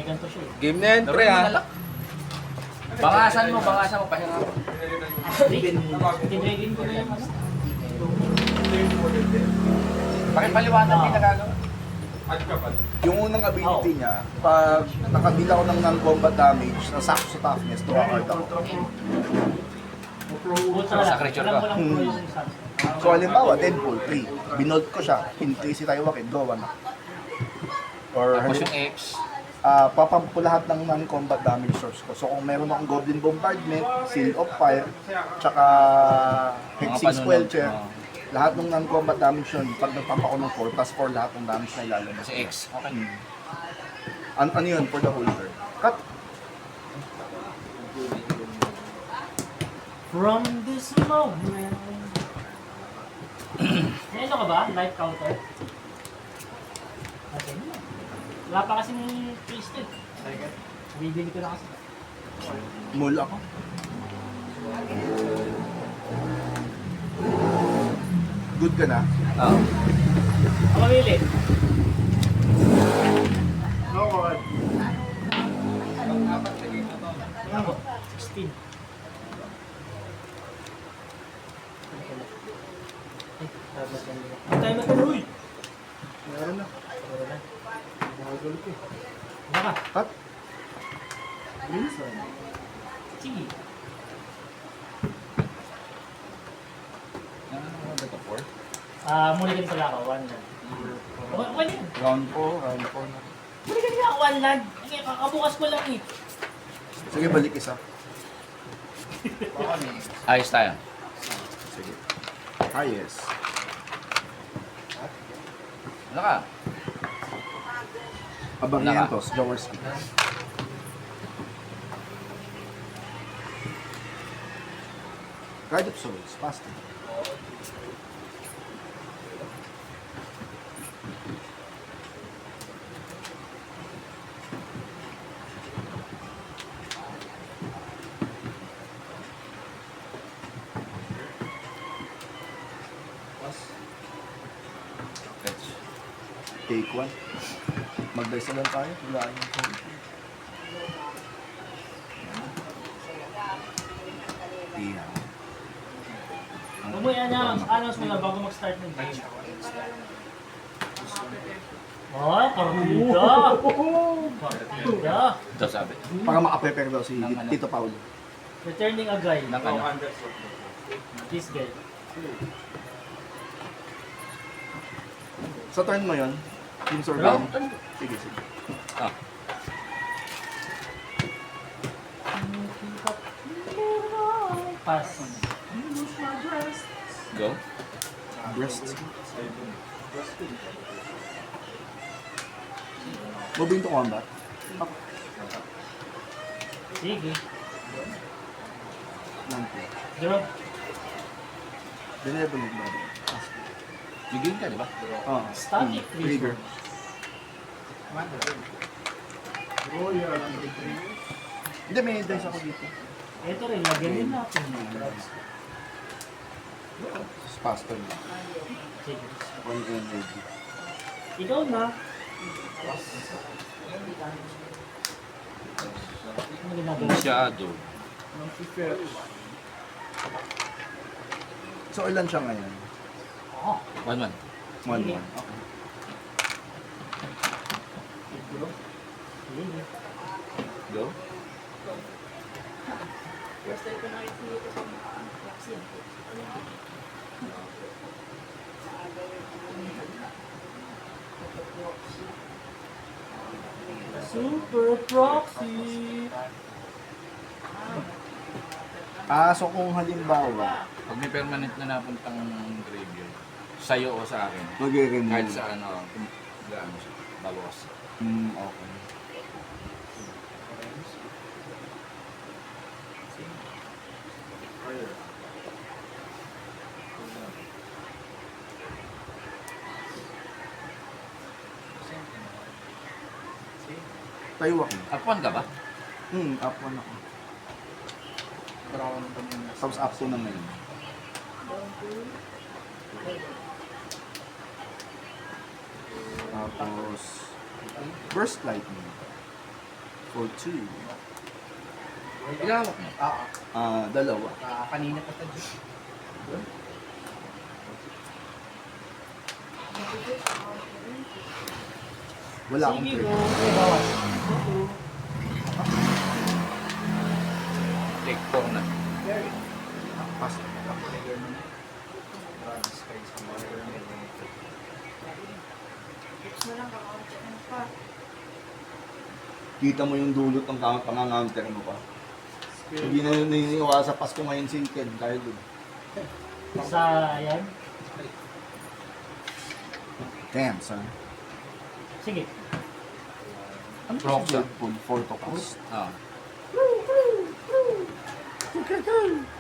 ganito siya eh. Game na yan, pre ha. Bangasan mo, pahinga mo. Tinrailing ko na yung ano. Pakipaliwanag din nagagawa. Yung unang ability niya, pag nakabila ko ng non-combat damage, nasakto sa toughness, draw card ako. Buta lang. Sa creature Alam ka. mo lang po yung sabi. So halimbawa, Deadpool 3, binold ko siya, hintay si Taiwakin, draw 1 ako. Or Tapos yung X. papampo lahat ng non-combat damage source ko. So kung meron akong Goblin Bombardment, Seal of Fire, tsaka Hexing Squelcher, lahat ng non-combat damage yun, pag nagpampa ko ng 4, plus 4 lahat ng damage na ilalabas. Kasi X. Okay. Ano yun for the whole turn? Cut! From this moment. May ano ka ba? Life counter? Okay. Wala pa kasing twisted. Bibili ko na kasi. Mula ako. Good ka na? Oo. Ako mamili. Ano? 16. Ang tayo na ito, uy! Meron na. Wala. Nakagalit eh. Baka. Cut! Sige. Muli ka pala ako, one land. Okay yan. Round 4, round 4 na. Muli ka ako, one land. Kakabukas ko lang eh. Sige, balik isa. Ayos tayo. Sige. Ah, yes. Ano ka? Abarientos, Jaworski. Guard of Souls, Pastor. Fetch. Take 1. Mag-dice na lang tayo. Wala yung phone. Yeah. Huwag mo i-announce mo lang bago mag-start ng game. Oh, partida! Partida! Ito sabi. Para makaprepare daw si Ng ano? Tito Paulo. Returning a guy. Ng ano? This guy. Sa turn mo yun, yung survey. Round? Sige, sige. Ah. Pass. Go. Breast. Moving to combat. Sige. Nanti. Draw. Benevolent body. May game ka, di ba? Oh. Static Trigger. Hindi, may dice ako dito. Ito rin, lagyan din natin. Pastor. Sige. 1 NAD. Ikaw na. Ano ginagawa? Masyado. So, ilan siya ngayon? Oh, 1-1. 1-1. Sige. Okay. sige. Go. Super proxy. So kung halimbawa, Pag may permanent na napuntang graveyard, sa'yo o sa akin, mag-remove. kahit sa ano, gaano siya, bawas. Okay. Taiwan. Upon ka ba? Up 1 ako. Tapos up 2 na ngayon. Tapos, Burst Lightning. For 2. Ilawak mo. Dalawa. Kanina pa tayo. Wala akong Sige, trade. go. Okay, bawas. Take 4 na. Pass. Kita mo yung dulot ng panganganter mo pa. Hindi na naniniwala sa Pasko ngayon si Ken, dahil doon. Sa, ayan. Damn, son. Sige. Ano Rock si Deadpool? 4 to cast. Ah.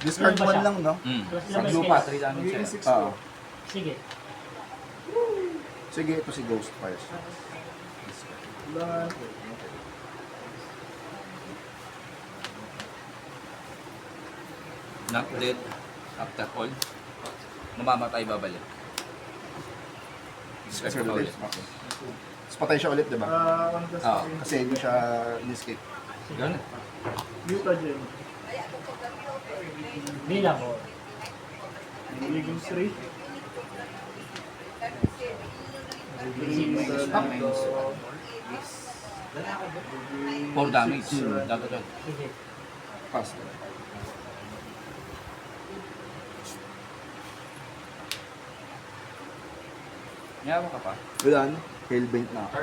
Discard Ilan ba 1 siya? lang, no? Plus Sa ilang lupa, skills? 3 damage siya. Oo. Sige. Sige, ito si Ghost Fires. Not dead. After all. Mamamatay babalik. Discard Discard pa ulit. ulit. Okay. Tapos patay siya ulit, di ba? Ah. Kasi hindi siya in-escape. Ganun. Mutagen. Bilang ko. Legion 3. Stop. 4 damage. Dapat Sige. Pass. Yawa ka pa. Wala na. Hellbent na ako.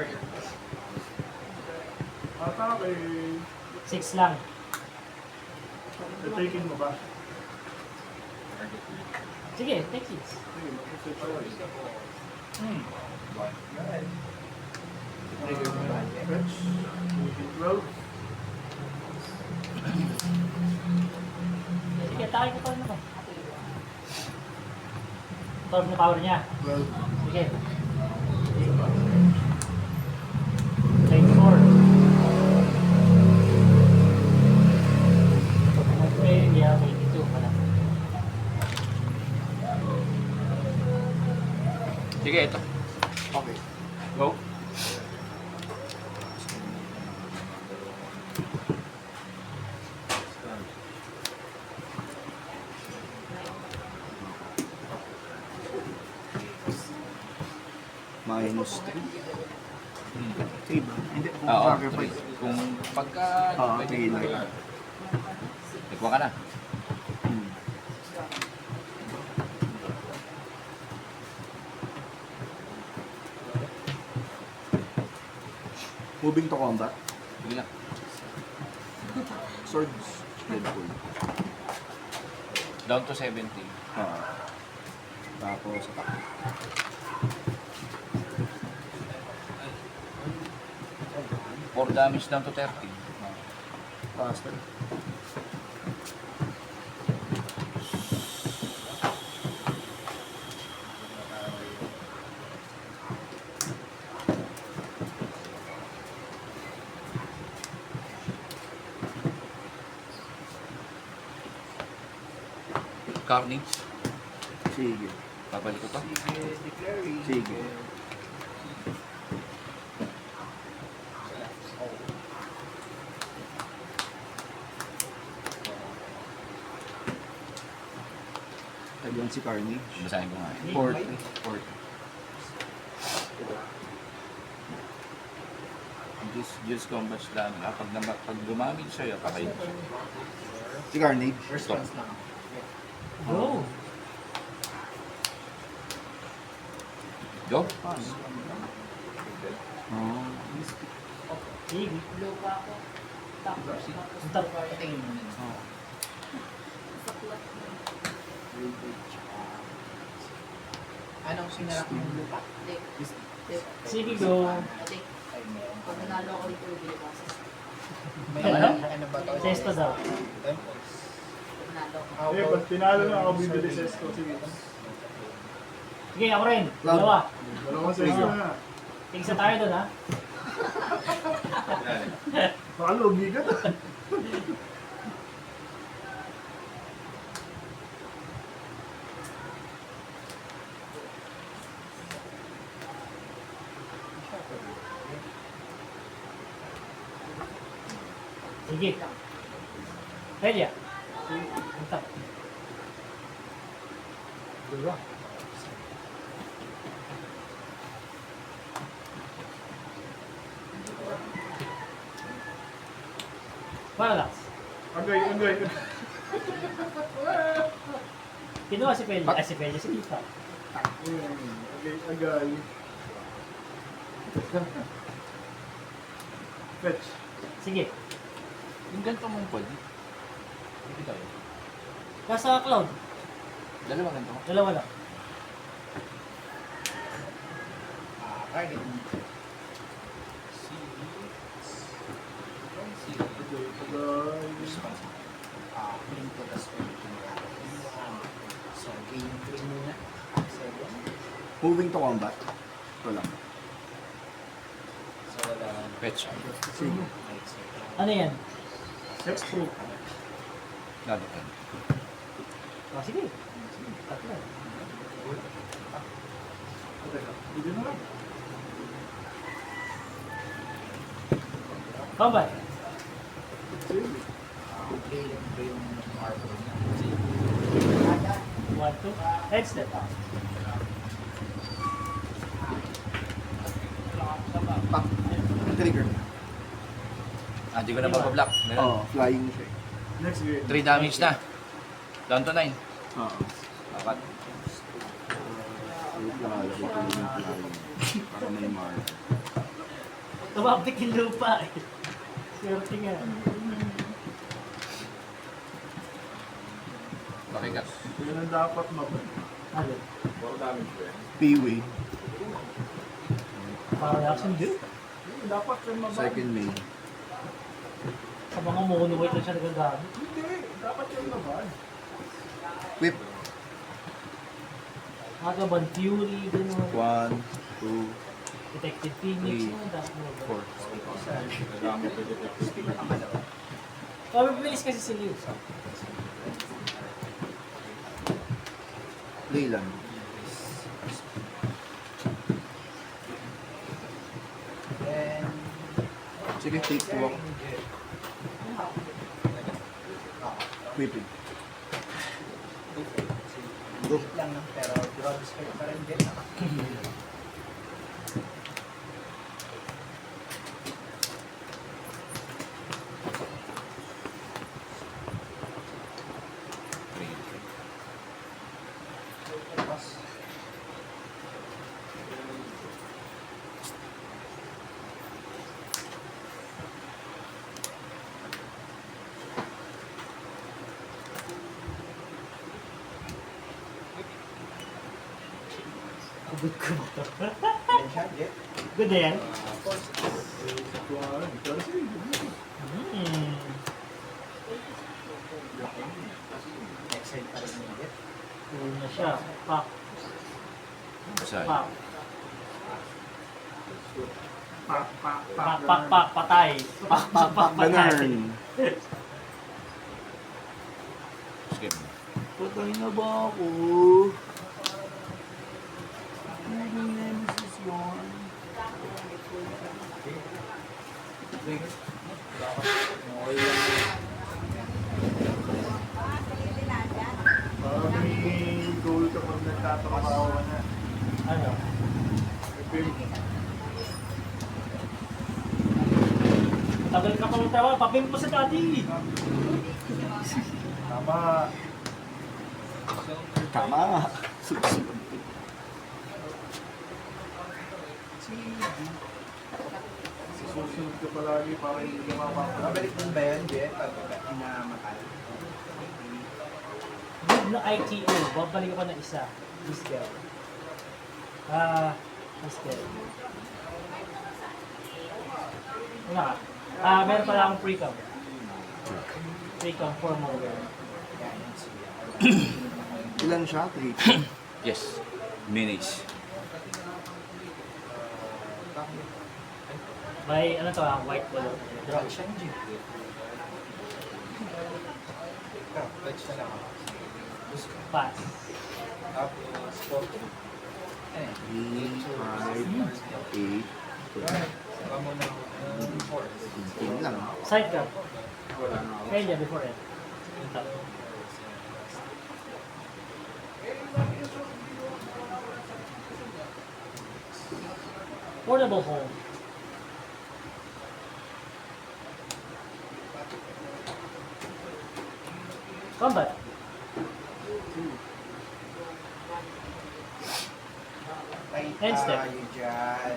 Atake. 6 lang. Taking mo ba? Sige, take 6. Fetch. 12. Sige, atake ko pa rin ako. Torn na power niya. 12. Sige. Take 4. Okay, hindi ako 82 pala. Sige, ito. Okay. Go. Minus 3. Table. Hindi, kung Oo, sacrifice. kung pagka... pwede sige mo. lang. Ikuha ka na. Hmm. Moving to combat. Sige na. Swords. Deadpool. Down to 70. Tapos, attack. Four damage down to 30. Faster. Carnage. Sige. Babalik ko to. Sige. Ayun si Carnage. Basahin ko nga. 40. Just combat lang. Pag dumamage sa'yo, patay mo siya. Si Carnage. Stop. Go! Go. Oh. Sige. Lupa ako. Tapos. Anong sinarap ng lupa? Sige, go. Pag nanalo ako dito, bibili ko sa Ano? ano ba to? Sesto daw. Pag nanalo ako. Eh, pag tinalo na ako, bibili sa Esco. Sige. Sige, ako rin. Dalawa. Dalawang sa Esco na. Tigsa tayo doon, ha? Baka lugi ka. Sige. Helia. Punta. Dua. Parallax. Agay, agay. Kinuha si Pelia. Ay, si Pelia, si Tita. Agay, agay. Fetch. Sige. Yung ganito mong pwede. Hindi tayo. Nasa cloud. Dalawa ganito. Dalawa lang. Target. Agay. Blink to the spell. So, game 3 muna. 7. Moving to combat. Ito lang. So, wala. Fetch. Sige. Ano yan? Sex proof. Nadakan. Oh, sige. Tatlo. Teka, hindi na lang. Combat. Sige. Play lang ko yung arbor niya. 1, 2. Head step. Pak. Trigger. Ah, di ko na mapablock. Oo, flying siya. Next game. 3 damage na. Down to 9. Oo. Apat. Wait lang, lalagay ko lang yung flying. Para may mark. Tumapik yung lupa eh. Swerte nga. Pakikas. Yun ang dapat Ano? P-Way. Parallax yung dude. Dapat yung mababa. Second main. Sa mga mono white lang siya nagagamit. Hindi. Dapat yung mababa. Whip. Agaban Fury, gano'n. 1, 2, Detective Phoenix, Three. mga dami mo. 4. Mabilis kasi sila yun. Leyland. Then, Sige, take to walk. Whipping. Go. lang no? Pero draw discard pa rin din. Tapos, Kubot ko ba ito? yan siya, Jet. Good na yan. Pero sige. Exile pa rin yung Jet. Cool na siya. Pak, Saan? pak, Pak, pak, pak, pak, pak, patay. Pak, pak, pak, patay. Banern. Skip. Patay na ba ako? Naging nemesis yun. Parang may goal kapag nagtatrabaho ka na. Ano? Tagal ka pang trabaho. Papin po sa dati. Tama. Tama. Susunod. Susunod ka palagi para hindi ka mapapala. Babalik din ba yan, Jet? Pag inamatay? Good na ITO. Babalik ako ng isa. This girl. This girl. Wala ka. Meron pala akong pre-com. Pre-com 4 more. Yan, yan siya. Ilan siya? 3. Yes. Minutes. May ano to white color. Draw. Action, Jet. Touch na lang ako. Pass. Tapos, 40. Ano yan? 3, 5, 8, Saka mo na 4. 15 lang. Side ka. Elia before it. Yung top. Portable home. Combat. Tay End step. tayo dyan.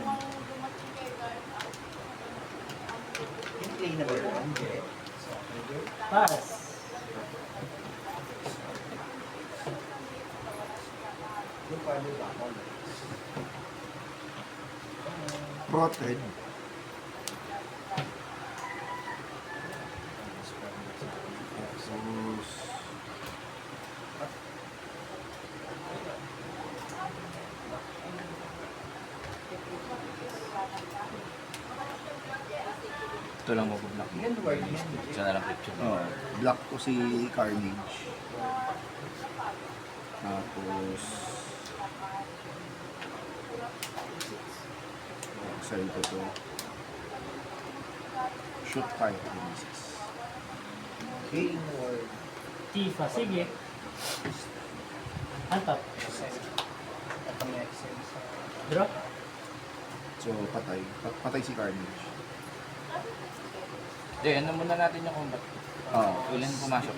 Yung play na ba yun, Jet? So, okay, Pass. yung paano ba ako? Rotted. Tapos, Ito lang mabublock. Yan, word yan. Isa na lang picture. oh, black ko si Carnage. Tapos, sell ko to. Shoot 5 releases. Game word. Tifa. Sige. Antap. At ang essence. Draw. So, patay. Patay si Carnage. Hindi, ano muna natin yung combat. Oo. Ilan pumasok?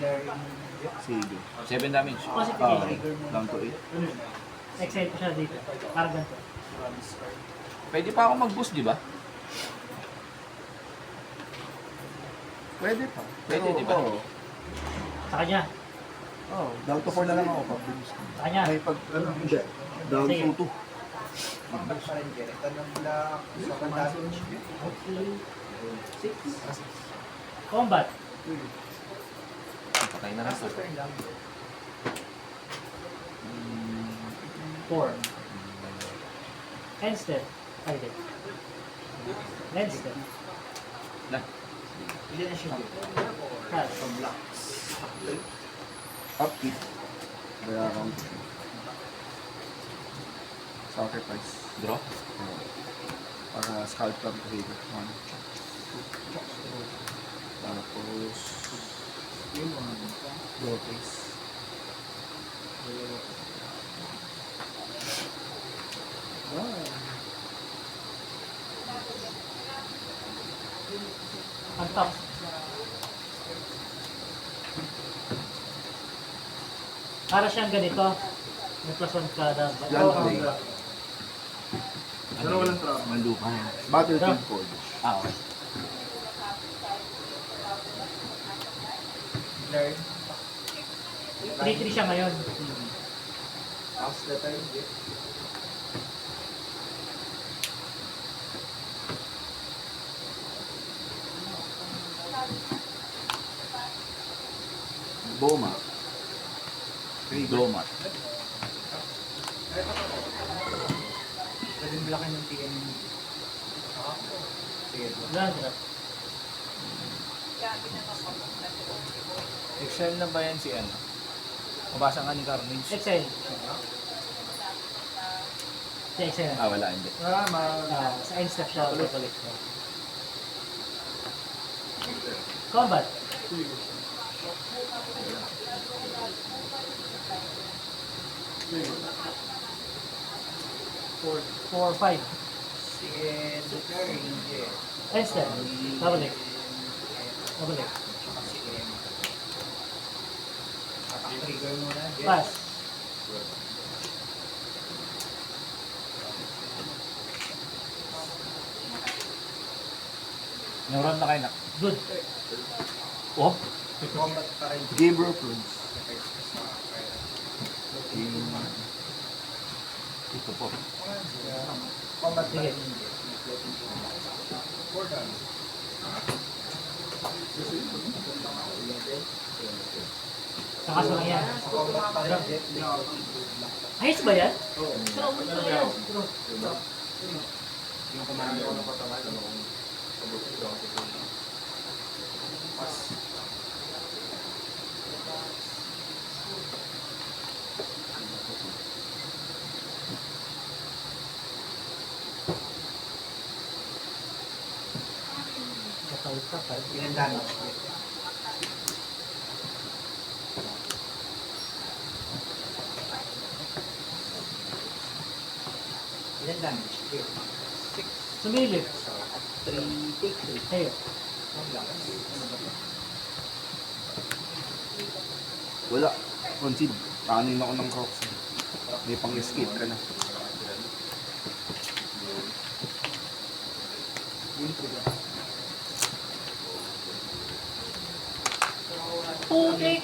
Sige. 7 damage. Classification. Down to 8. Excite ko siya dito. Parang ganito. Pwede pa ako mag-boost, di ba? Pwede pa. Pwede, di ba? Oo. Sa kanya. Down to 4 na lang ako pag bilis. Sa kanya. Ay, pag, hindi. Down Sige. to 2. Bakit pa rin, Jet? Ito ng black. So, kung damage. 6. Combat. Patay na lang to. Last turn lang. 4. End step. Ay, hindi. End step. Na. Ilan na siya, Jet? Pass. From blocks. Upkeep. Kaya count siya. Sacrifice. Draw. Para scalp lang to hit. 1. Tapos, draw face. Antap. Para siyang ganito. May plus 1 kada. Yan, play. Pero walang trap. Mandupa. Battlefield Forge. Ah, okay. Learn. 3-3 siya ngayon. Pass the turn, Jet. Boma. Domat. Pwede blockin yung TN. Sige, Land drop. Excel na ba yan si ano? Mabasa nga ni Carnage. Excel. Si Excel. Ah, wala, hindi. Sa end step siya. Ulit. Combat. Four, 5. sige, the turn, Jet. End step. Babalik. Babalik. Sige. Trigger muna, Jet. Pass. Neuron na kayo na. Good. Oh? Combat pa rin. Game of Thrones. Ito po. Combat pa Sige. rin. Four done. Sa kaso lang yan. Combat pa rin, Jet. Ayos ba yan? Yung kumanda ko ng patawad, ano kung Katawid ka pa. Ilan damage, Jet? Ilan damage? 6. Sumilip. 3, take 3. Hey, Wala. Concede. Kanin ako ng crocs. May pang-escape ka na. putik!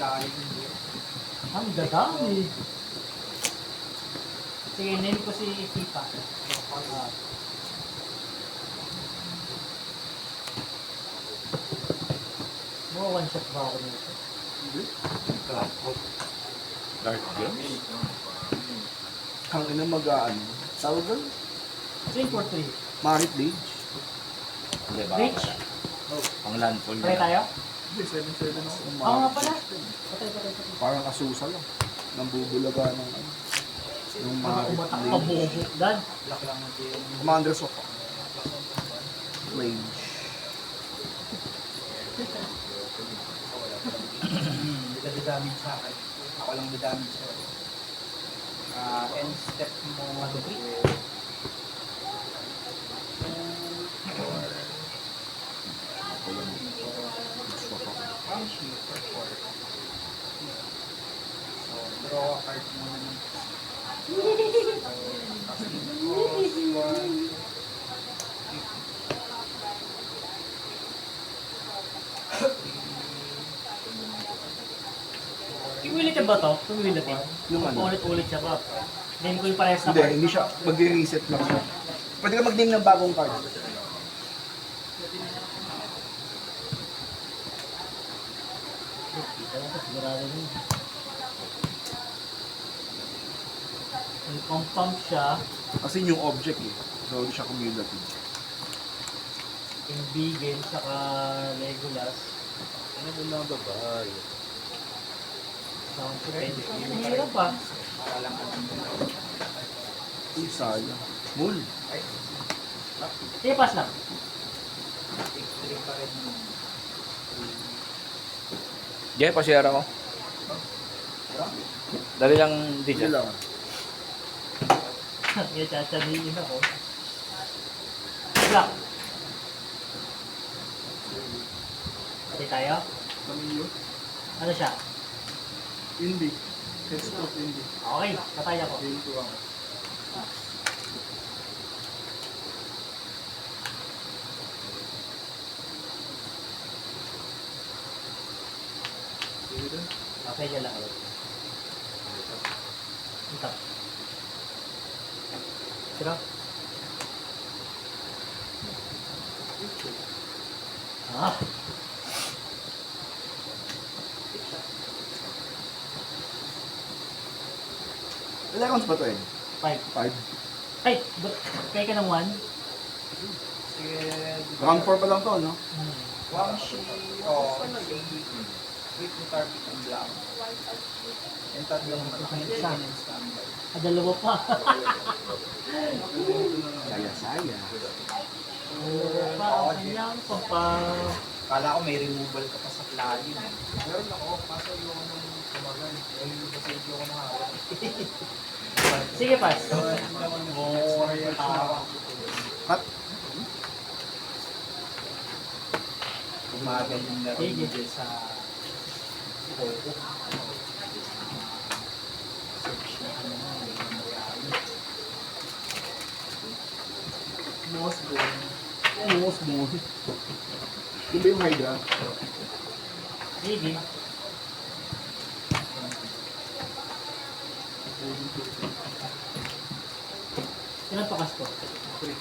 Ang dadami. Sige, name ko si Tipa. Ah. Mga one shot ba ako nito? Dark Games? Ang ina mag-ano. Tawag doon? Swing for 3. Marit Lage. Hindi ba? Reach. Ang landfall Try tayo? Hindi, 7-7 ako. Oo nga pala. Patay. Parang asusa lang. Nambubulaga ng ano. Yung Mga Marit umatak Lage. pa buho. Dan. Lock lang natin yung Commander's of Lage. Hindi ka damage sa akin. Ako lang damage sa akin. End step mo. So, draw a card mo naman. Cumulative ba to? Cumulative. Yung ano? Ulit-ulit siya ba? Name ko yung parehas na Hindi, card. hindi siya. Mag-reset lang siya. Pwede ka mag-name ng bagong card. Sigurado yun. Pump siya. Kasi yung object eh. So, hindi siya cumulative. Yung Vegan, saka Legolas. Ano mo lang babae? Sound potential. Mahirap pa. Uy, sayang. Mul. Sige, pass lang. Take 3 pa rin mo. Yeah, pasiyara ko. Dali lang Hindi DJ. lang. Kaya tsatsadiin ako. Block. Pati tayo? Camillo. Ano siya? Indie. Headstop indie. Okay, patay ako. Game 2 ako. Sige din. Okay, dyan lang ulit. Ito. Sino? Ah! Ilang rounds ba ito eh? 5. 5. Ay! Kaya ka ng 1? Sige. Round 4 pa lang to, no? Wang Shi, Sweet ni Carpet and Black. Yung tatlong malaki. Isa. Standby. Dalawa pa. Saya-saya. Dalawa pa. Ang kanyang papa... Kala ko may removal ka pa sa plugin. Meron ako. Kaso yung nung tumagal. Ayun yung kasi yung na hawak. Sige, pass. Cut. Umagal yung laro Sige. dito sa Poco. Search na ano na, yung mayari. Mossborn. Almost mo. Yung ba yung Hydra? Sige. Ilan pakas ko? 3.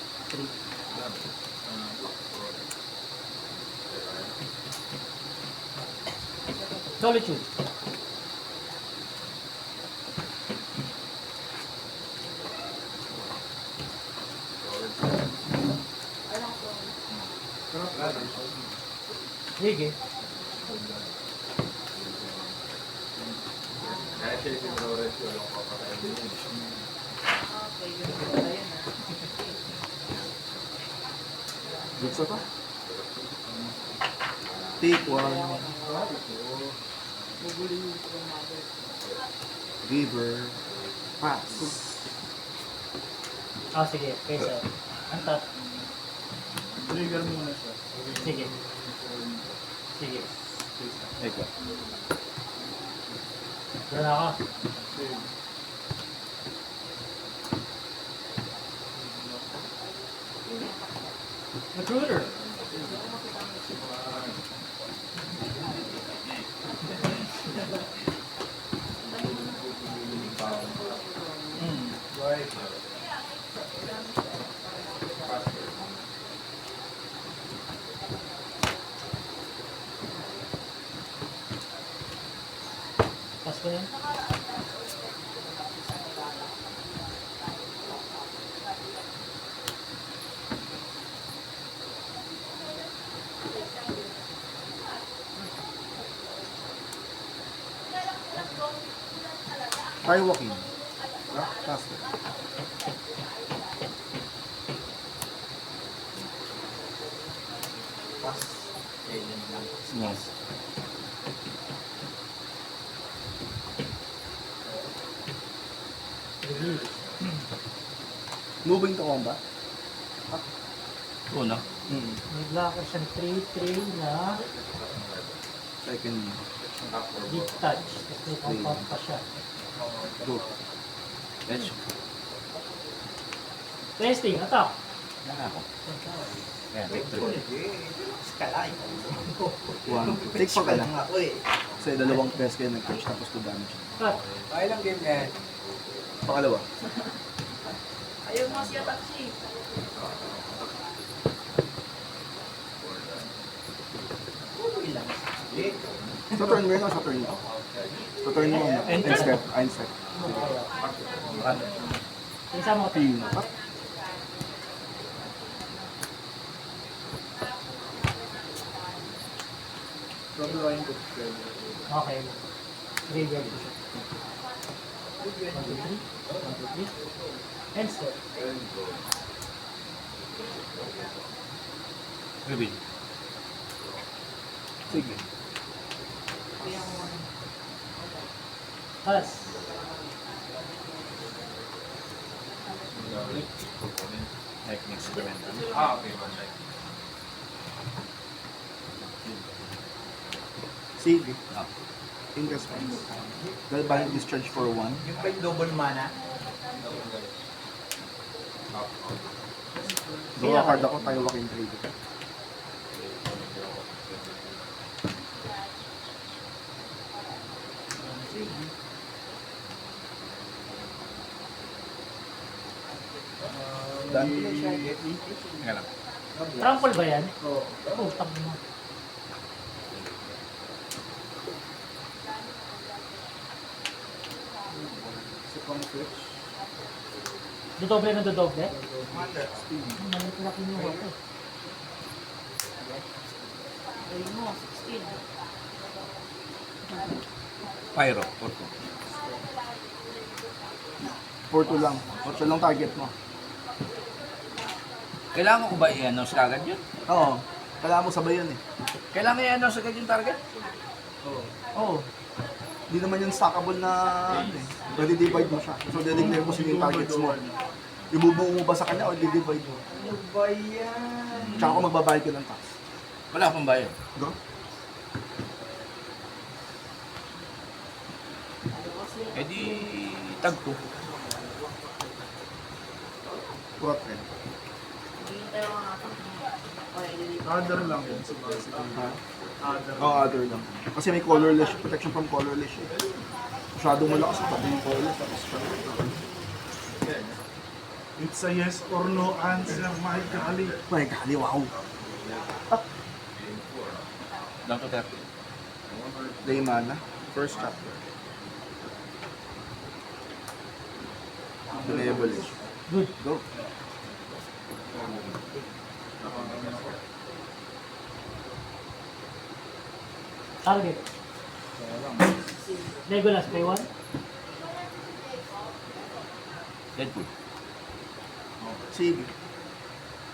Solitude. Sige. Dito pa? Take 1. River. Pass. Sige. Okay, sir. Ang top. Trigger muna siya. Sige. Sige. Eko. Diyan ako. Save. Recruiter. Right. Pass ko yan. Try walking. Faster. Pass. Alien lang. Yes. Release. Moving to combat. Una. May blocker siyang 3-3 na Second. deep touch. Tapos may compound pa siya. Go. Let's. Testing, attack. Ako. Ayan, victory. Skalay. 1. Take pa ka lang. Ako eh. Kasi dalawang press kayo nag-catch tapos 2 damage. Cut. Okay lang game yan. Pangalawa. Ayaw mo siya taxi. Okay lang. Sige. Sa turn mo yun o sa turn mo? Sa turn mo. End step. End step. Isa mo. Pin. From the line to Okay. Graveyard ko siya. 1, 2, 3. 1, 2, 3. End step. Reveal. Sige. Pass. Like experimental. Sige. Ah. In response. Galvanic discharge for 1. Yung pa yung double mana. Gawa card ako, tayo walking trade. Done. Teka lang. Trample ba yan? Oo. Oh, tang mo. Second switch. Dodoble na dodoble? Mali ko na kinuha ko. Ayaw mo, 16. Pyro. Porto. 4-2 lang. 4 lang target mo. Kailangan ko ba i-announce kagad yun? Oo. Kailangan mo sabay yun eh. Kailangan i-announce agad yung target? Oo. Hindi naman yung stackable na ano eh. Pwede divide mo siya. So, de-declare mo sino yung targets mo. Ibubuo mo ba sa kanya o di-divide mo? Ano ba yan? Tsaka ako magbabayad ko ng tax. Wala akong bayad. Go. Eh di tag 2. Purat rin. Hindi tayo mga atak. Okay, ililipat. Other lang yun si Marcy. Ha? Other. Oo, other lang. Kasi may colorless, protection from colorless eh. Masyadong malakas pati yung colorless. Tapos siya. It's a yes or no answer, my golly. My God, wow. Down to 30. Play mana. First chapter. Benevolence. Good. Go. Target. Legolas, pay 1. Deadpool. Sige.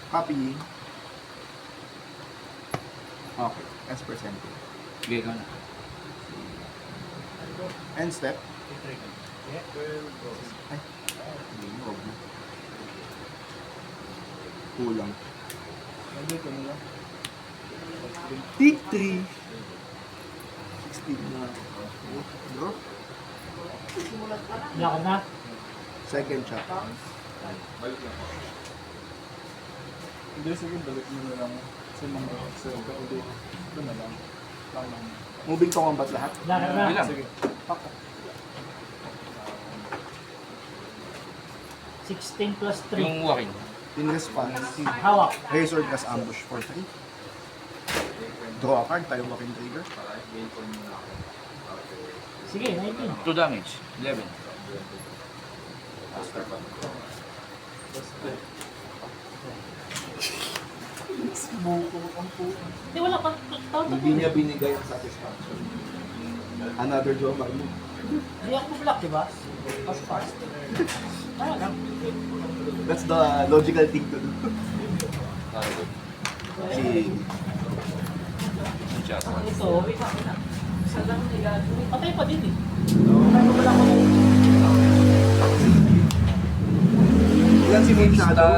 Copy. Okay. As percentage. Bigay ko na. End step. Ay. Kulang. Hindi ko nila. Tick 3. 16 na. Bro, Lakad na. second shot. Hindi, sige, balik mo na lang. Kasi mga sir, hindi. Ito na lang. Lang. Moving to combat lahat. Lakad na. Bilang. Sige. 16 plus 3. Yung walking. In response, Hawak. Razor Glass Ambush for 3. Draw a card, tayo walking trigger. Sige, 19. 2 damage. 11. Hindi, wala pa. Tawag Hindi niya binigay ang satisfaction. Another draw card mo. Hindi ako block, di ba? Fast. Tama lang. That's the logical thing to do. Si Shot. Ito, patay pa din eh. Patay pa pala ako. ilan si Main Shadow?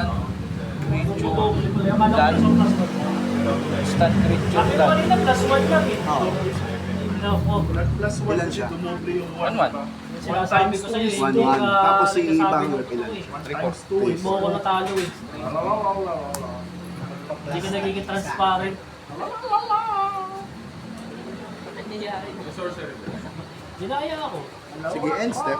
Stand creature Bakit dan. pa rin na plus 1 lang eh? Oo. Plus 1 Ilan kasi siya? dumoble yung 1-1. Sinasabi ko sa'yo, 1-1. hindi ka Tapos si nagsasabi Bangor, ko ilan eh. siya? times 2 Hindi is... mo ako natalo eh. Wala. Hindi ka nagiging transparent. Ginaya ako. Sige, end step.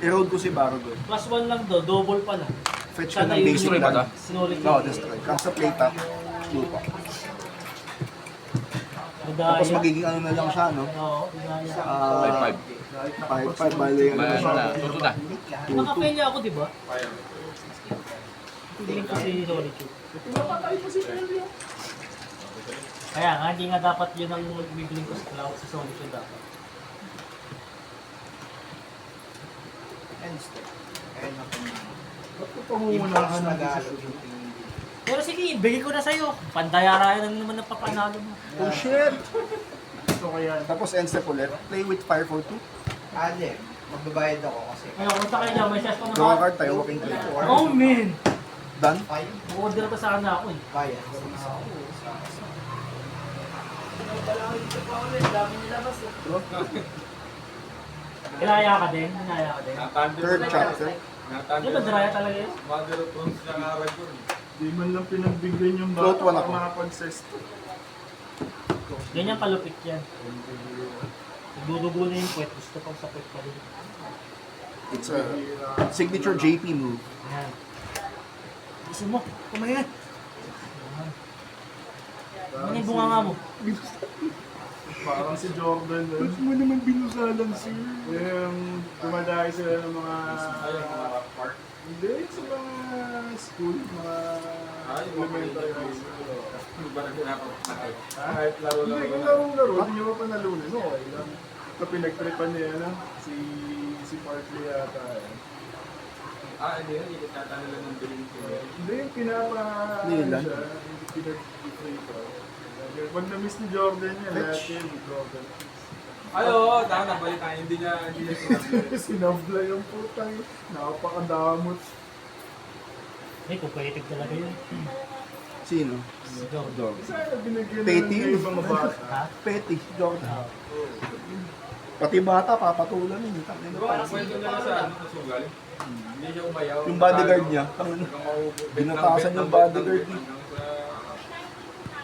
I-road ko si Baragod. Plus 1 lang do, double pala. Fetch ka Sana ng yung basic destroy ba land. Sinulit No, destroy. Kang sa play tap, lupa. Nagaya. Tapos magiging ano na lang siya, no? Oo, ginaya. 5-5. 5-5, bali ano na Bayan siya. na. Tuto na. Nakapenya ako, di ba? Hindi ko si Solitude. Kaya nga, hindi nga dapat yun ang bibling ko sa cloud sa Solitude dapat. End step. Kaya na po. Ba't ko pangungunahan ng Nag-aalok decision? yung tingin dito. Pero sige, ibigay ko na sa'yo. Pandayara lang naman ang papanalo mo. Oh shit! Ito kaya. Tapos end step ulit. Play with fire for 2. Ade, magbabayad ako kasi. Ayun, kung sa kanya, may chest pa Draw a mo. card, tayo walking trigger. Oh man! Done? 5, Order pa sana ako eh. bayad. Kinaya ka din, kinaya ka din. Third chapter. Di ba draya talaga yun? Di man lang pinagbigyan yung Float bata one ako. para makapag-sesto. Ganyan kalupit yan. Nagdudugo na yung puwet, gusto pang sa puwet pa rin. It's a signature JP move. Ayan. Gusto mo, kumain. Ano yung bunga nga mo? Parang si Jordan. Ba't mo naman binusalan, sir? Yung dumadayo sila ng mga... Hindi, sa mga school, mga elementary high school. Kahit laro-laro. Hindi, kung laro-laro, hindi nyo pa panalunan. Okay lang. Ito pinagtripan niya, ano? Si Parkley yata. Hindi yun, ikot yata nila ng billing ko. Hindi, yung pinapa... Nilan? siya, yung pinag-tripan. Pag na-miss ni Jordan yan, lahat Fetch. yun, Jordan. Ay, oo, tama na, balitaan. Hindi niya sinabi. Sinabla yung putang. Napakadamot. Ay, competitive talaga yun. Sino? Jordan. Sana binigyan Petty ng yun. ibang bata. Ha? Petty, Jordan. Pati bata, papatulan yun. Tangina Diba, pa. ang kwento nila sa ano, sa sugal? Hindi siya umayaw. Yung bodyguard niya, tangina. Binutasan yung bodyguard niya.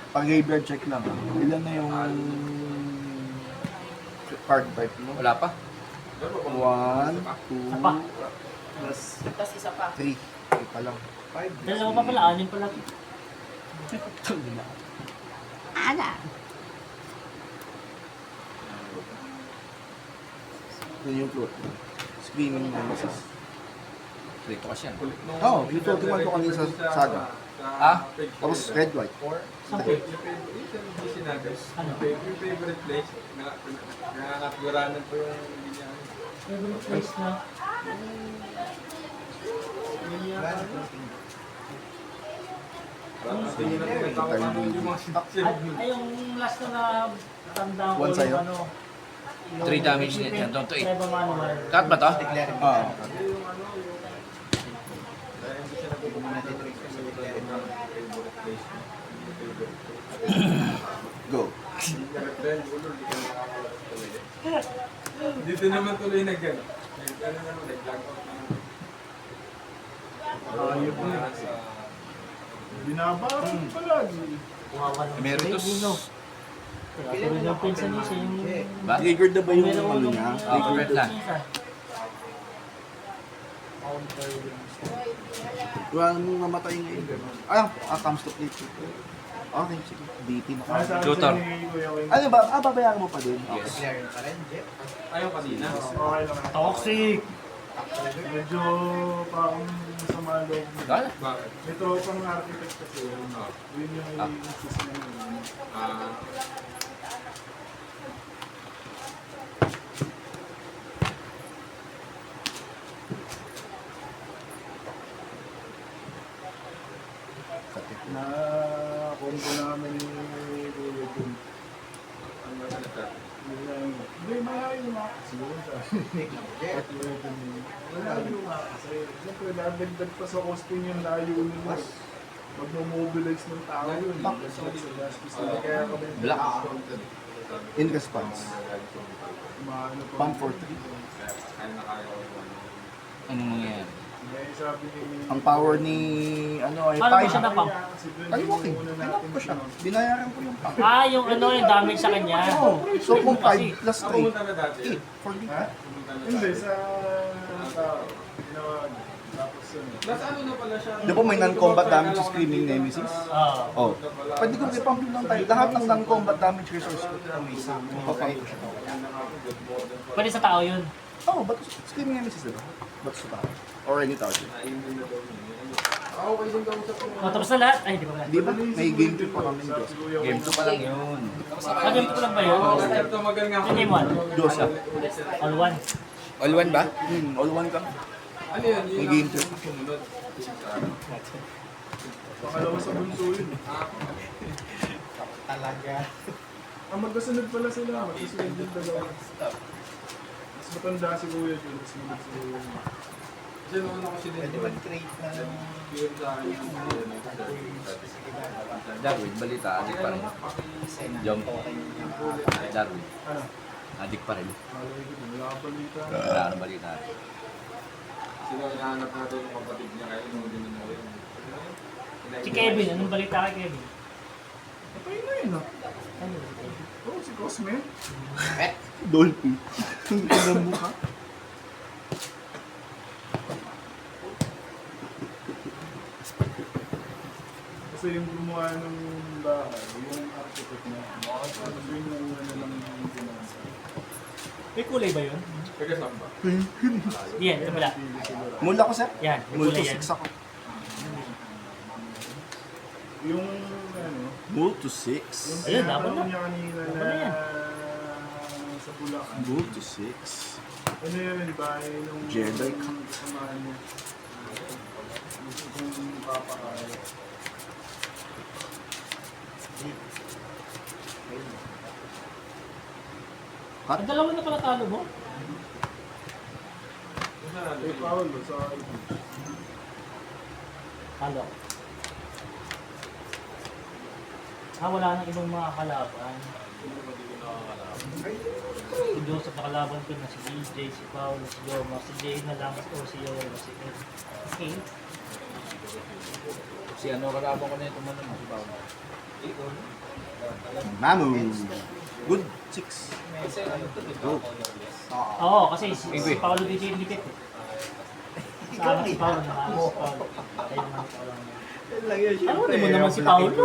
Pag-graveyard check lang. Ilan na yung card type mo? Wala pa. 1, 2, Apa? plus Tapos isa pa. 3. 3 pa lang. 5. Dalawa pa pala, anin pala. Yun yung float. Screaming nemesis. Dito kasi yan. Oo, yung floating one ko kanina sa saga. Ah? Tapos red white. Saan po? Yung sinabi, Ano? yung favorite place, nakakatguranan po yung hindi niya. Favorite place na. Ay, yung last na tandaan ko One sa'yo? yung ano. 3 damage net yan. Don't to 8. Treva manual. Cut ba to? Ah. place mo. Go. Nag-trend, ulo, di ka nakakawala talaga. Dito naman tuloy nag-ano. Ano naman, nag-vlog out naman. Ayun po. Sa... Binabaran palagi. Kumawa ng Emeritus. Pilipino. Kaya tuloy ng pinsan niya siya yung... Ba? Triggered na ba yung Meron ano nung- niya? Triggered na. Counter yung Wala mong namatay ngayon. Comes to play. Okay, sige. DT na. Nasabi Tutor. sa ni Kuya Wing. Ano ba? Babayaran mo pa din? Yes. Ayaw kanina. Okay lang. toxic! Medyo parang masama loob. Wala. Bakit? May tropang architect kasi yun. Yun yung i-insist na yun. Ah, Na combo namin ni Kuya Jun. ang masalita. Hindi, malayo na. Siguro siya. Malayo na. Kasi siyempre nadagdag pa sa costing yung layo nila. Magmo-mobilize ng tao yun. Sa gastos nila. Kaya kami Black. In response. Maano pa. Pump for 3. Kaya na kaya ko. Anong nangyayari? May sabi ni... Ang power ni ano ay Paano ba 5. siya napang? Ay, okay. Pinap ko siya. Binayaran ko yung pump. Yung ano, yung damage sa kanya. Oo. So kung 5 plus Ako 3, pumunta na dati. 8 for me. Ha? Pumunta na Hindi, dati. sa ginawa niya. Tapos ano. Nas ano na pala siya? Di ba may non-combat damage sa Screaming Nemesis? Oh. Pwede ko i-pump lang tayo. Lahat ng non-combat damage resource ko. Papump ko siya. Pwede sa tao yun. Oo, ba't Screaming Nemesis diba? Ba't sa tao? Or any target. Ayun din na daw niya. Ah, okay din daw sa Tapos na lahat. Ay, di ba pala. Di ba? May game 2 pa kami Diyos. Game 2 pa lang yun. Game ko lang ba yun? Oo, step to magal nga. Yung game 1? Diyos ah. All 1. All one ba? All one kami. Ano yun? May Yung game 2. sumunod. Pakalawa sa bunso yun. Talaga. Magkasunod pala sila. Magkasunod din dalawa. Mas matanda si Kuya Jun. Mas sunod si Kuya Jun. Kasi naman ako si Pwede mag-create na Yun sa akin yung Darwin, balita, adik pa rin. Jom, Darwin, Ano? adik pa rin. Malay ko din. Wala ka balita. Wala nang balita. Sino hinahanap natin yung kapatid niya kaya inuwi din na yun. Si Kevin, anong balita kay Kevin? Patay na yun ah. Ano? Oo, si Cosme. Dolphy. Ang mukha. Kasi yung gumawa ng bahay, yung architect na. Ano yun yung ano lang yung ginasa. May kulay ba yun? Taga saan ba? Yan, ito pala. Mula ko sir. Yan, may Multo kulay yan. 6 ako. Yung ano, Multo 6. yung Ayun, dapat tinatanong na. niya kanina Dapat na na yan. sa Bulacan. Multo 6. Ano yun, bahay nung Jedi ka. kasamahan niya. Gusto kong papakain. Ang dalawa na pala talo mo? Kay Paolo sa IP. Talo. Wala nang ibang mga kalaban. Si Joseph na kalaban ko na si DJ, si Paolo, si Joma, si Jay na lang, o si Yola, si Ed. Okay. Si ano, kalaban ko na ito man naman, si Paolo. Mamu. Good 6. Go. Oo, kasi si Paolo DJ yung dikit eh. Sana si Paolo na si Paolo. Ayun naman si Paolo. Ano naman naman si Paolo?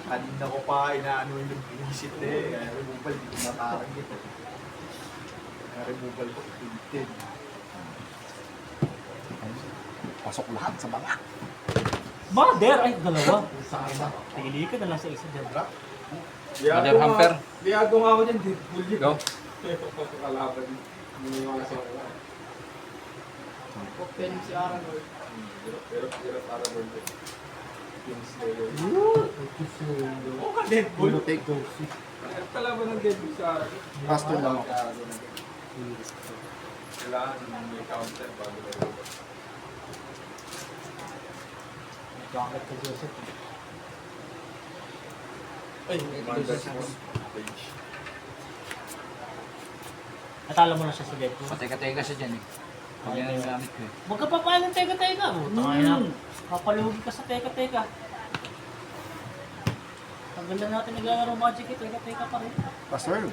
Kanina ko pa inaano yung visit eh. Kaya removal, di ko matarang dito. Kaya removal ko, tintin. Pasok lahat sa banga. Mother! Ay, dalawa. Pili ka na lang sa isa dyan. Mother Hamper. Liado nga ako dyan, Deadpool yun. Go. Kalaban. Muna yung mga sa Open si Arnold. Pero para doon din. Yung Slayer. Oo ka, Deadpool. Take. Kalaban ng Deadpool sa Pastor lang ako. Kailangan may counter bago tayo. Bakit ka, Joseph? Ay, Commander Force page. Natalo mo na siya sa Deadpool. Pateka-teka siya dyan eh. Huwag yan ang gamit ko eh. Huwag ka pa paano teka-teka. Tangay na. Kapalugi ka sa teka-teka. Ang ganda natin naglalaro Magic eh. Teka-teka pa rin. Pa-serve.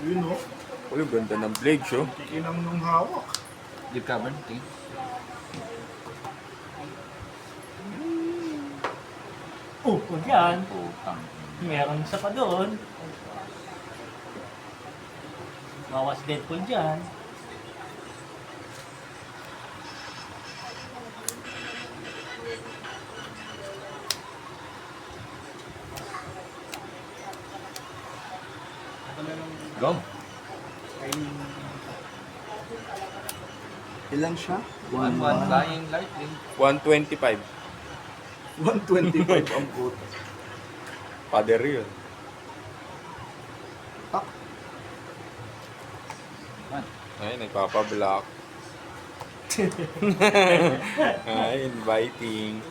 Yun o. Uy, ganda ng blades, oh. Inang nung hawak. Deep cavern, tingin. Oh, kung yan. Putang. Meron isa pa doon. Bawas Deadpool dyan. Go. Ilan siya? 1-1 flying lightning. 125. 125 ang puto. Pader yun. Tak. Ay, nagpapa-block. Ay, inviting.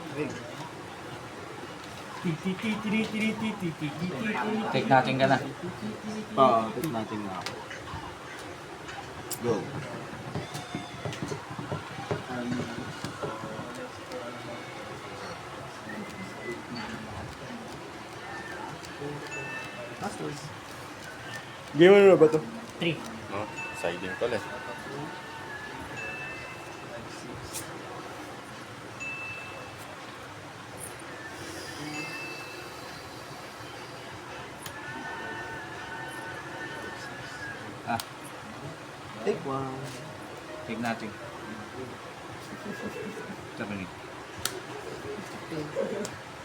Take natin ka na. Take natin na ako. Go. Game na ba to? 3. No, siding pala. Ah, Take one. take natin. Sabi ni.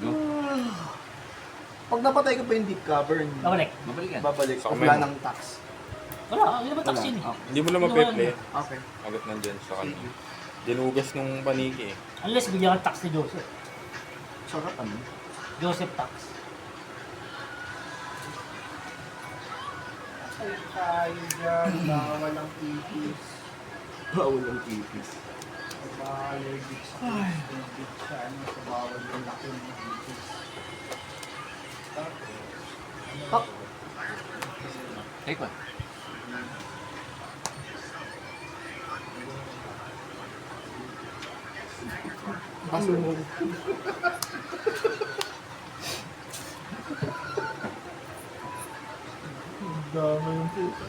Go. Pag napatay ko pa yung deep cavern, Babalik. Babalik yan. babalik. Sa Wala comment. ng tax. Wala, hindi naman tax yun eh. Hindi mo lang mape-play. Okay. Agad nandyan sa kanya. Dinugas nung paniki eh. Unless bigyan ka tax ni Joseph. Sarap ano? Joseph tax. Ay, tayo dyan. Bawal ang ipis. Bawal ang ipis. Allergic sa allergic sa ano, sa bawal yung laki ng ipis. Take one. Kaso mo. Dami yung puta.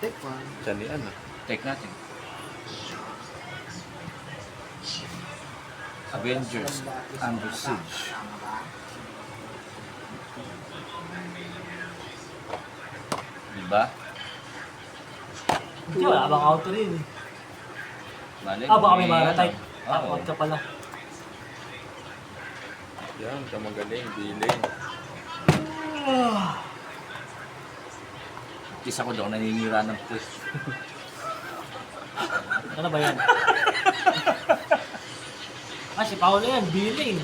Take one. Sanian ah. Take natin. Avengers Under Siege. Diba? Hindi, wala bang auto rin eh. Balik. Baka may mga type. Oo. Takot ka pala. Yan, ka magaling. Billing. Isa ko daw naninira ng puwet. Ano ba yan? Si Paolo yan, billing.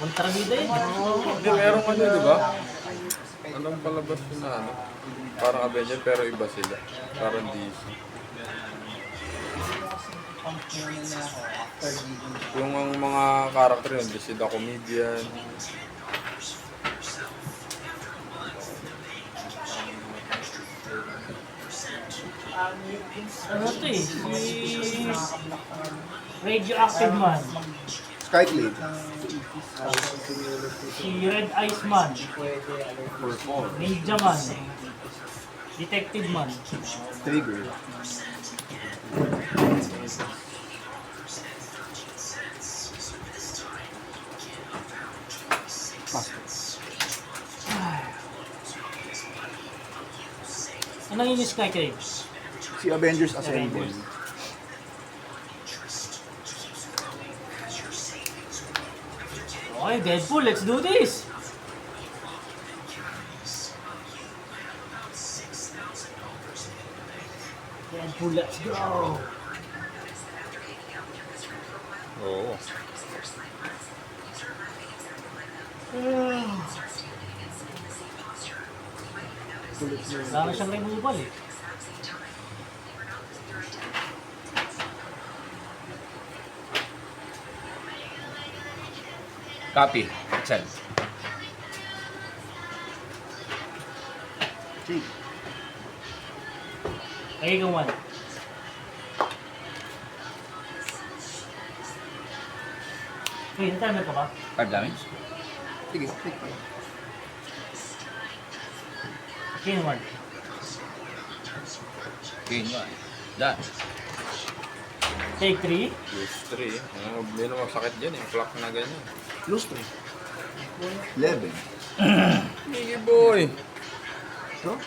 Kontrabida yan. Hindi, merong ano, di ba? Anong palabas yun na ano? Parang Avenger pero iba sila. Parang DC. Yung ang mga karakter yun, listed a comedian. Ano to eh? Si Radioactive Man. Skyblade. Si Red Eyes Man. Ninja Man. Detective Man. Trigger. Anong yung Skycrave? Si Avengers Assemble. Okay, Deadpool, let's do this! Deadpool, let's go! Oo. kulit na yun. Wala na siyang removal eh. Copy. Excel. Sige. Lagay kang 1. Okay, na-timer ka ba? 5 damage. Sige, click pa. Okay, 1. Gain 1. Done. Take 3. Use 3. Hindi na masakit dyan eh. Clock na ganyan. Lose 3. 11. Miggy boy! So,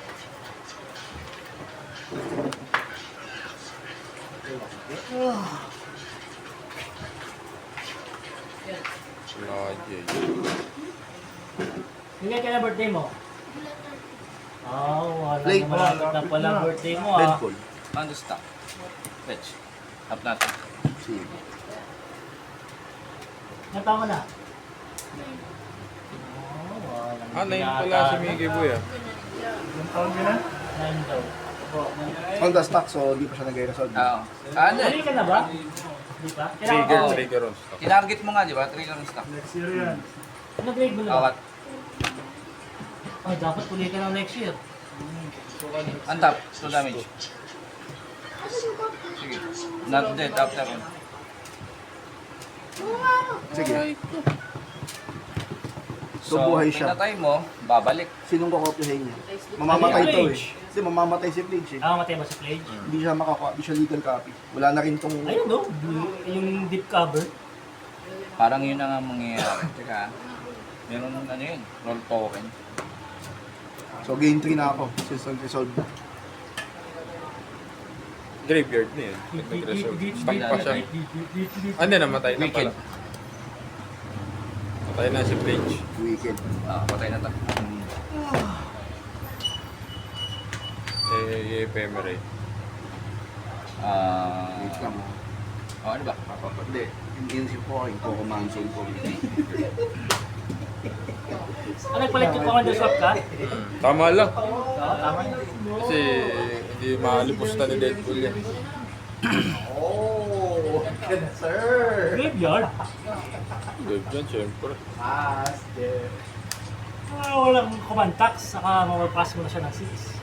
Lodge. Hindi ka na birthday mo? Wala Late. na malapit na pala birthday mo dead ah. call. On the stop. Fetch. Up natin. Sige. Ilang taon ka na? Nine pala si Miggy boy ah. Ilang taon ka na? 9 daw. On the stock, so di pa siya nag-resolve. Oo. Ano Huli eh? ka na ba? Di ba? Trigger on stock. Tinarget mo nga, di ba? Trigger on stock. Next year yan. Ano grade mo na ba? Awat. Ay, dapat huli ka na next year. Untap. 2 damage. Sige. Not dead. After him. Sige. So, So, buhay siya. pinatay mo, babalik. Sinong kakopyahin niya? Mamamatay to eh. Hindi, mamamatay si Pledge eh. Matay ba si Plage? Hindi siya makakuha, hindi siya legal copy. Wala na rin tong... Ayun no, yung deep cover. Parang yun na nga mangyayari. Teka. Meron ano yun. Roll token. So, game 3 na ako. Since nag-resolve na. Graveyard na yun. Nag-resolve. Stock pa siya. Hindi, namatay na pala. Matay na si Pledge. Weekend. Patay na to. Ephemerate. Wait lang mo. Ano ba? Hindi. Yung si Poring, Coco Manson ko. Nagpalit yung commander swap ka? Tama lang. Tama yun. Kasi hindi malipusta ni Deadpool yan. Oh, good sir. Graveyard? Good yan, syempre. Master. Walang command tax, saka mapapass mo na siya ng 6.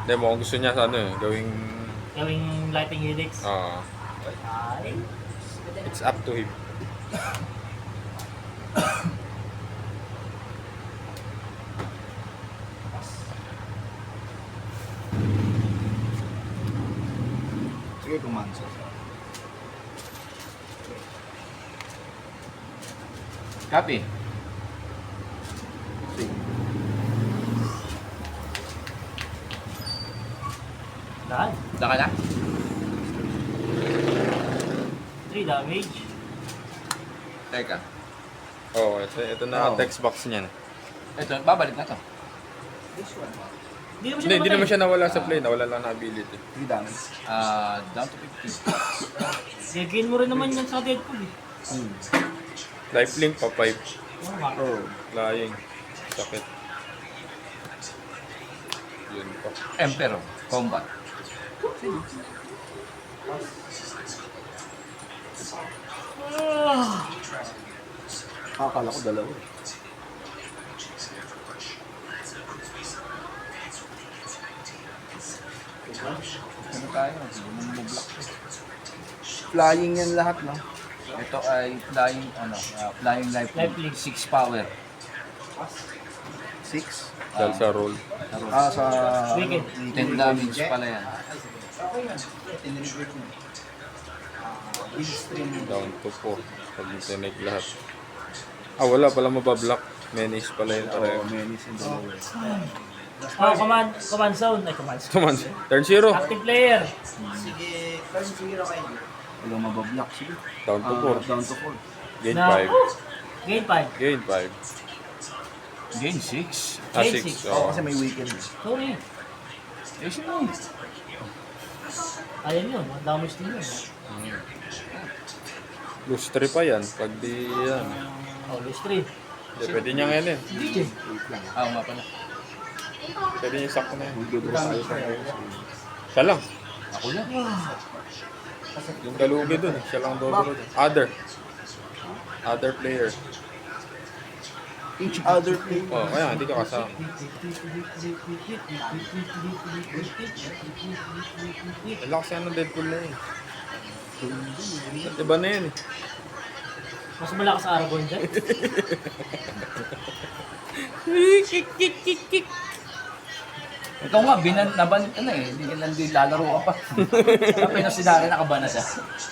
Hindi, mukhang gusto niya sa ano eh, gawing... Gawing lighting helix. Ay. It's up to him. Sige, kung Manson. Copy. Sige. Dahil. Daka na? 3 damage. Teka. Oh, ito na text box niya. Ito, babalik na to. Hindi naman siya nawala sa play, nawala lang na ability. 3 damage. Down to 50. Gagain mo rin naman yan sa Deadpool eh. Lifelink pa 5. Oo nga. Oh. Flying. Sakit. Yun pa. Emperor. Combat. Akala ko dalawa. Ano tayo? Bumublock. Flying yan lahat, no? Ito ay flying, flying life Lifelink. 6 power. 6. Dahil sa roll. Sa... Wicked. 10 damage pala yan. Down to 4. Pag tinake lahat. Wala pala mabablock. Menace pala yun. Oh, menace in the lower. Command zone. Ay, command zone. Come on. Turn 0. Active player. Sige, turn 0 kayo. Walang mabablock. Sige. Down to 4. Down to 4. Gain Na- 5. Gain 5. Gain 5. Gain 6. Gain 6. six. Oo, kasi may weekend. Sorry. Eh, sino? Ayan yun. Ang damage din yun. Lose 3 pa yan. Pag di yan. Oh, lose 3. Hindi, pwede niya ngayon eh. DJ. Wait lang. Oo nga pala. Pwede yung sakto na yan. Magdodros tayo sa Siya lang. Ako lang. Yung dalugi dun. Siya lang dobro dun. Other player. each other play. Oh, kaya hindi ka kasama. Wala kasi ano Deadpool na yun. Diba na yun eh. Mas malakas sa Aragorn dyan. Ikaw nga, nabanit ka na eh. Hindi lalaro ka pa. Sa Pinosidari nakabana siya.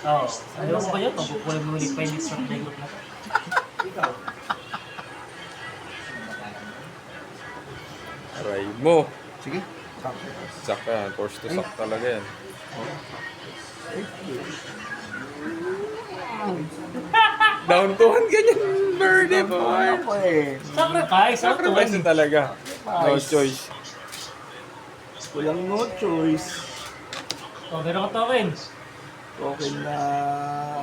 Oo. Ayaw ko kayo, pagkukulang mo ulit 5 minutes from playgroup na to. Aray mo. Sige. Sak yan. Force to suck talaga yan. Down to 1 ganyan. Birdie boy. Ako eh. Sacrifice, Sacrifice na talaga. No choice. Walang no choice. Oh, meron ka token. Okay na,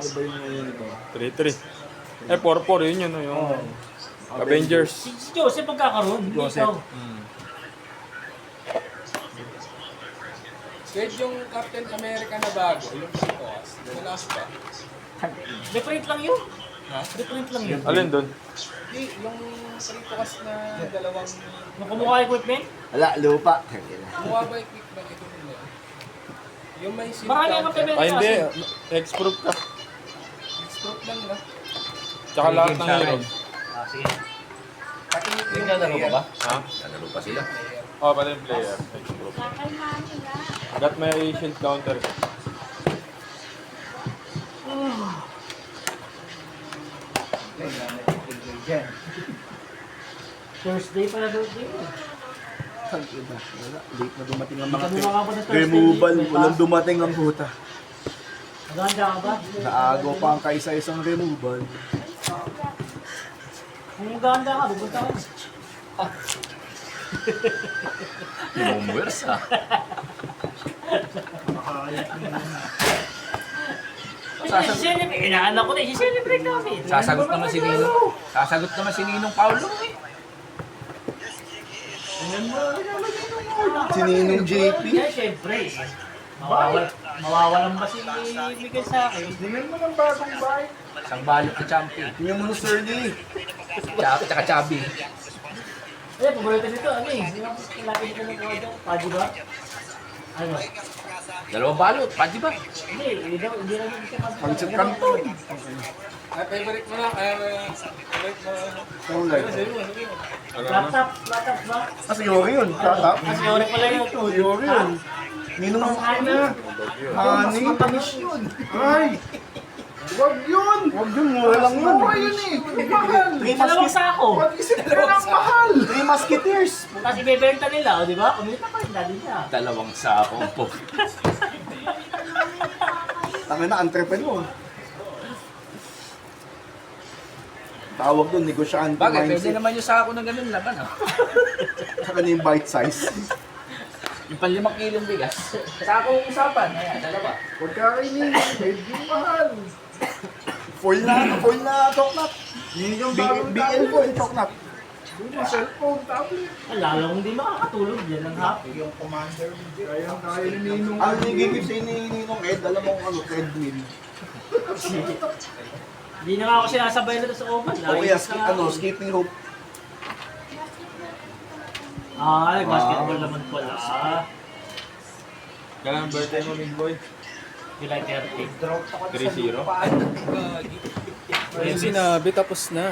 ano ba yung ngayon ito? 3-3. Eh, 4-4 yun yun. No? Yung Avengers. Si Joseph magkakaroon, hindi Joseph. ikaw. Kahit yung Captain America na bago, yung Pitos, malakas ba? Reprint lang yun. Ha? Reprint lang yun. Alin doon? Hindi, yung Pitos na dalawang... Yung kumukha equipment, Wala, lupa. Mukha ba equipment ito nila? Yung may seat marami ang Captain America hindi. kasi. X-proof ka. X-proof lang na. Tsaka lahat ng hero. Ah, sige. Pati Yung lalaro ka ba? Ha? Lalaro pa sila. Oh, pati yung player. X-proof. Got may shield counter. Thursday pala birthday mo. Wala, late na dumating ang mga Hindi ka pa na Thursday. removal. May Walang pass. dumating ang puta. Maganda ka ba? Naagaw pa ang kaisa-isang removal. Kung maganda ka, pupunta ka. Bombers ah. Siselebrate. Inaanak ko na, siselebrate namin. Sasagot naman si Ninong. Sasagot naman si Ninong Paulo eh. Si Ninong JP. Yan, syempre. Mawawalan ba si Miguel sa akin? Tingnan mo ng bagong bike. Isang balot na champion. Tingnan mo na Sir Lee. Tsaka Chabi. Eh, paborito nito, ano eh. Lagi nito ng order. Padi ba? Ano? Dalawang balot. Pwede ba? Hindi lang siya kasi. Pancit Canton. Ay, favorite mo na. Favorite mo. Ang like. Laptop ba? Kasi Yori yun. Tatap. Kasi ore pala yun. Yori yun. Ninong ang Ano? Honey. Matamis yun. Ay! Wag yun! Huwag yun. Mura lang yun. Mura yun eh! Mahal! Dalawang sako. Pag-isip ka ng mahal! Three Musketeers. Tapos ibebenta nila, o di ba? Kumita pa rin dati niya. Dalawang sakong po. Tangin na, entrepreneur. Tawag doon, negosyante Bagay, pwede mindset. naman yung sako ng ganun laman ah. Saka na yung bite size. Yung 5 kilong bigas. Sakong usapan. Ayan, dalawa. Pagkainin, medyo mahal! Full na toknat. Yun yung bagong BL full toknat. Yun yung cellphone, tablet. Lalong hindi makakatulog yan ng happy. Yung commander mo dyan. Kaya ni Ninong. Ang nagigip sa Ninong Ed, alam mo kung ano, treadmill. Hindi na nga ako sinasabay na sa oval. O kaya, skipping rope. Ah, basketball naman pala. Kailan ang birthday mo, Big Boy? July 30. 3-0. Ayun sinabi, tapos na.